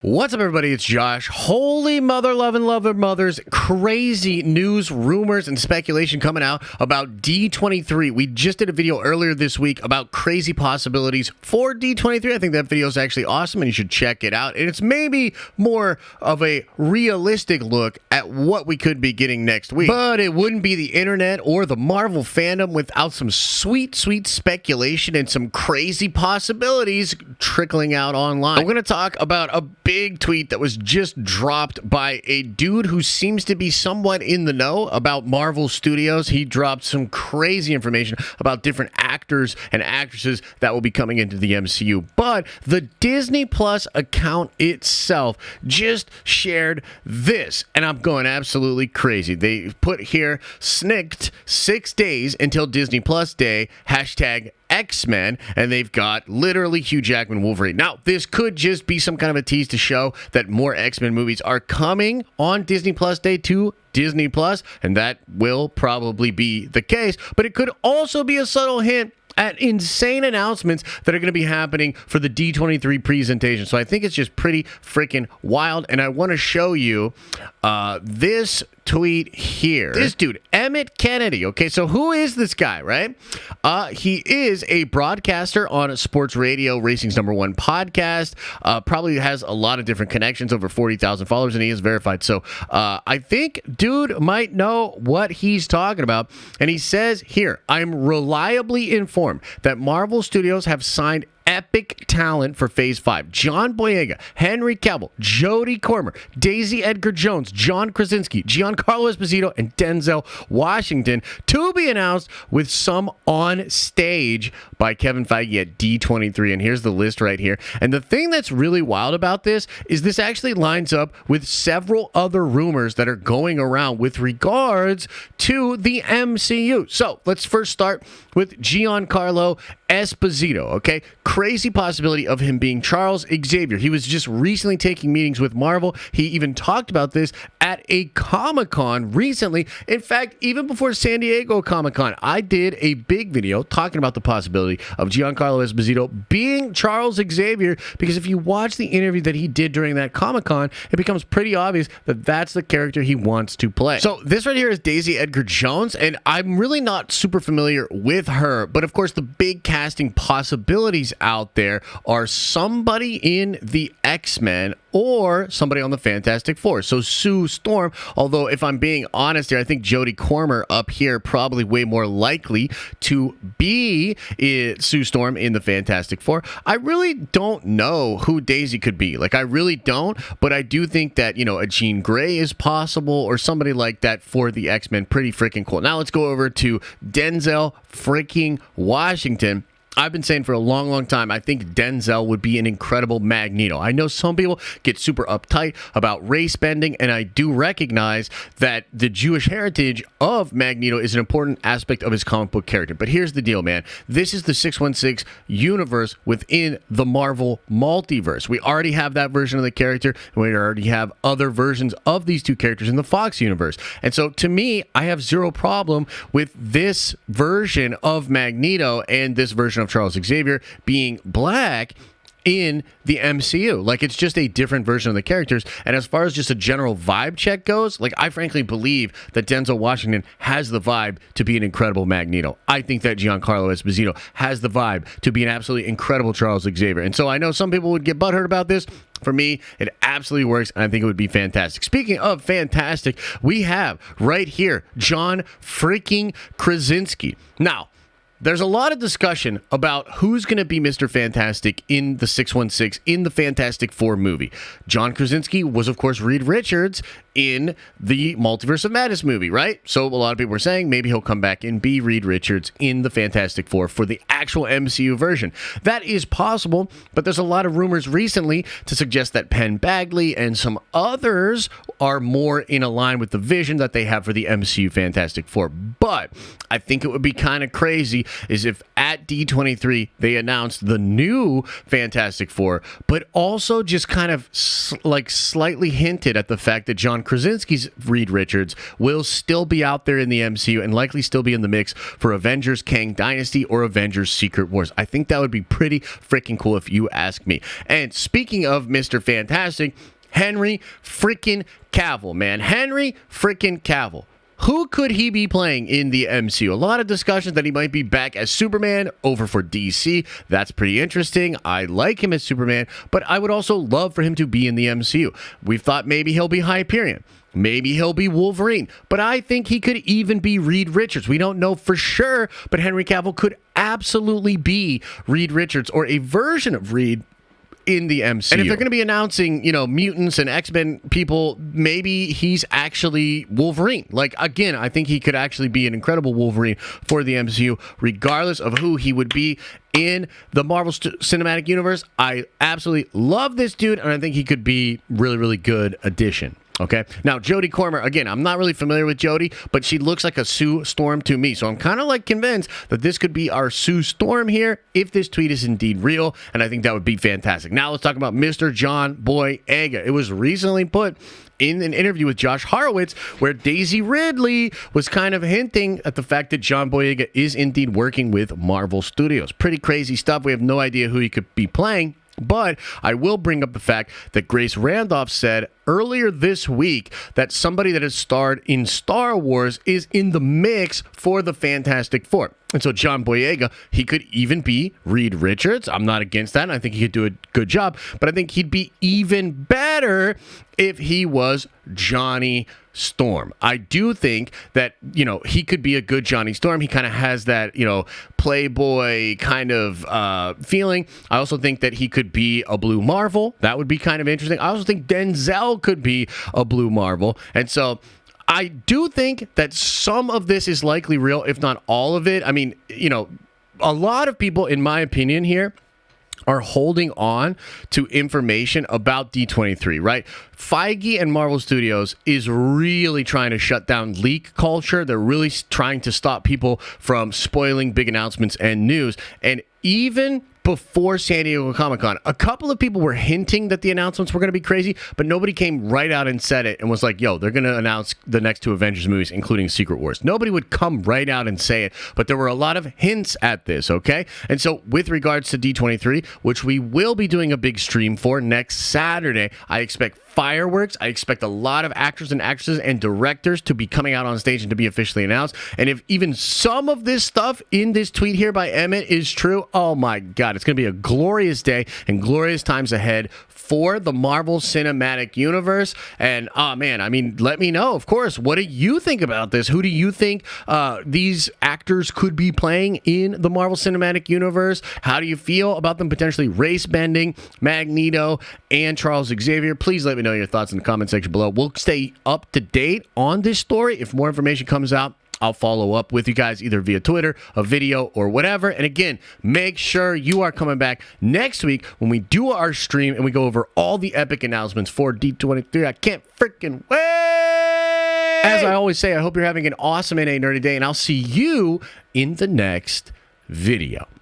What's up, everybody? It's Josh. Holy mother loving lover mothers, crazy news, rumors, and speculation coming out about D23. We just did a video earlier this week about crazy possibilities for D23. I think that video is actually awesome and you should check it out. And it's maybe more of a realistic look at what we could be getting next week. But it wouldn't be the internet or the Marvel fandom without some sweet speculation and some crazy possibilities trickling out online. I'm going to talk about a big tweet that was just dropped by a dude who seems to be somewhat in the know about Marvel Studios. He dropped some crazy information about different actors and actresses that will be coming into the MCU. But the Disney Plus account itself just shared this, and I'm going absolutely crazy. They put here, snicked 6 days until Disney Plus Day, hashtag X-Men, and they've got literally Hugh Jackman Wolverine. Now, this could just be some kind of a tease to show that more X-Men movies are coming on Disney Plus Day to Disney Plus, and that will probably be the case, but it could also be a subtle hint at insane announcements that are going to be happening for the D23 presentation. So I think it's just pretty freaking wild, and I want to show you this tweet here. This dude, Emmett Kennedy. Okay, so who is this guy, right? He is a broadcaster on sports radio, racing's #1 podcast. Probably has a lot of different connections, over 40,000 followers, and he is verified. So I think dude might know what he's talking about. And he says here, I'm reliably informed that Marvel Studios have signed epic talent for Phase 5. John Boyega, Henry Cavill, Jodie Comer, Daisy Edgar Jones, John Krasinski, Giancarlo Esposito, and Denzel Washington to be announced with some on stage by Kevin Feige at D23. And here's the list right here. And the thing that's really wild about this is this actually lines up with several other rumors that are going around with regards to the MCU. So let's first start with Giancarlo Esposito, okay? Crazy possibility of him being Charles Xavier. He was just recently taking meetings with Marvel. He even talked about this at a Comic-Con recently. In fact, even before San Diego Comic-Con, I did a big video talking about the possibility of Giancarlo Esposito being Charles Xavier, because if you watch the interview that he did during that Comic-Con, it becomes pretty obvious that that's the character he wants to play. So this right here is Daisy Edgar Jones, and I'm really not super familiar with her, but of course the big casting possibilities out there are somebody in the X-Men or somebody on the Fantastic Four. So Sue Storm, although if I'm being honest here, I think Jodie Comer up here probably way more likely to be Sue Storm in the Fantastic Four. I really don't know who Daisy could be. Like, I really don't, but I do think that, you know, a Jean Grey is possible or somebody like that for the X-Men. Pretty freaking cool. Now let's go over to Denzel freaking Washington. I've been saying for a long time, I think Denzel would be an incredible Magneto. I know some people get super uptight about race bending, and I do recognize that the Jewish heritage of Magneto is an important aspect of his comic book character. But here's the deal, man. This is the 616 universe within the Marvel multiverse. We already have that version of the character, and we already have other versions of these two characters in the Fox universe. And so, to me, I have zero problem with this version of Magneto and this version of Charles Xavier being black in the MCU. Like, it's just a different version of the characters. And as far as just a general vibe check goes, like, I frankly believe that Denzel Washington has the vibe to be an incredible Magneto. I think that Giancarlo Esposito has the vibe to be an absolutely incredible Charles Xavier. And so I know some people would get butthurt about this. For me, it absolutely works, and I think it would be fantastic. Speaking of fantastic, we have right here John freaking Krasinski. Now, there's a lot of discussion about who's going to be Mr. Fantastic in the 616, in the Fantastic Four movie. John Krasinski was, of course, Reed Richards in the Multiverse of Madness movie, right? So a lot of people were saying maybe he'll come back and be Reed Richards in the Fantastic Four for the actual MCU version. That is possible, but there's a lot of rumors recently to suggest that Penn Badgley and some others are more in line with the vision that they have for the MCU Fantastic Four. But I think it would be kind of crazy is if at D23 they announced the new Fantastic Four, but also just kind of slightly hinted at the fact that John Krasinski's Reed Richards will still be out there in the MCU and likely still be in the mix for Avengers Kang Dynasty or Avengers Secret Wars. I think that would be pretty freaking cool if you ask me. And speaking of Mr. Fantastic, Henry freaking Cavill, man. Henry freaking Cavill. Who could he be playing in the MCU? A lot of discussions that he might be back as Superman over for DC. That's pretty interesting. I like him as Superman, but I would also love for him to be in the MCU. We've thought maybe he'll be Hyperion. Maybe he'll be Wolverine, but I think he could even be Reed Richards. We don't know for sure, but Henry Cavill could absolutely be Reed Richards or a version of Reed in the MCU. And if they're going to be announcing, mutants and X-Men people, maybe he's actually Wolverine. Like, again, I think he could actually be an incredible Wolverine for the MCU, regardless of who he would be in the Marvel Cinematic Universe. I absolutely love this dude, and I think he could be really, really good addition. Okay. Now, Jodie Comer, again, I'm not really familiar with Jodie, but she looks like a Sue Storm to me. So I'm kind of convinced that this could be our Sue Storm here if this tweet is indeed real. And I think that would be fantastic. Now let's talk about Mr. John Boyega. It was recently put in an interview with Josh Horowitz where Daisy Ridley was kind of hinting at the fact that John Boyega is indeed working with Marvel Studios. Pretty crazy stuff. We have no idea who he could be playing. But I will bring up the fact that Grace Randolph said earlier this week that somebody that has starred in Star Wars is in the mix for the Fantastic Four. And so John Boyega, he could even be Reed Richards. I'm not against that. And I think he could do a good job. But I think he'd be even better if he was Johnny Storm. I do think that, he could be a good Johnny Storm. He kind of has that, playboy kind of feeling. I also think that he could be a Blue Marvel. That would be kind of interesting. I also think Denzel could be a Blue Marvel. And so I do think that some of this is likely real, if not all of it. I mean, a lot of people, in my opinion here, are holding on to information about D23, right? Feige and Marvel Studios is really trying to shut down leak culture. They're really trying to stop people from spoiling big announcements and news. And even before San Diego Comic-Con, a couple of people were hinting that the announcements were going to be crazy, but nobody came right out and said it and was like, yo, they're going to announce the next two Avengers movies, including Secret Wars. Nobody would come right out and say it, but there were a lot of hints at this, okay? And so with regards to D23, which we will be doing a big stream for next Saturday, I expect fireworks. I expect a lot of actors and actresses and directors to be coming out on stage and to be officially announced. And if even some of this stuff in this tweet here by Emmett is true, oh my God, it's going to be a glorious day and glorious times ahead for the Marvel Cinematic Universe. And, oh man, I mean, let me know, of course, what do you think about this? Who do you think these actors could be playing in the Marvel Cinematic Universe? How do you feel about them potentially race bending Magneto and Charles Xavier? Please let me know your thoughts in the comment section below. We'll stay up to date on this story. If more information comes out, I'll follow up with you guys either via Twitter, a video, or whatever. And again, make sure you are coming back next week when we do our stream and we go over all the epic announcements for D23. I can't freaking wait! As I always say, I hope you're having an awesome and a nerdy day, and I'll see you in the next video.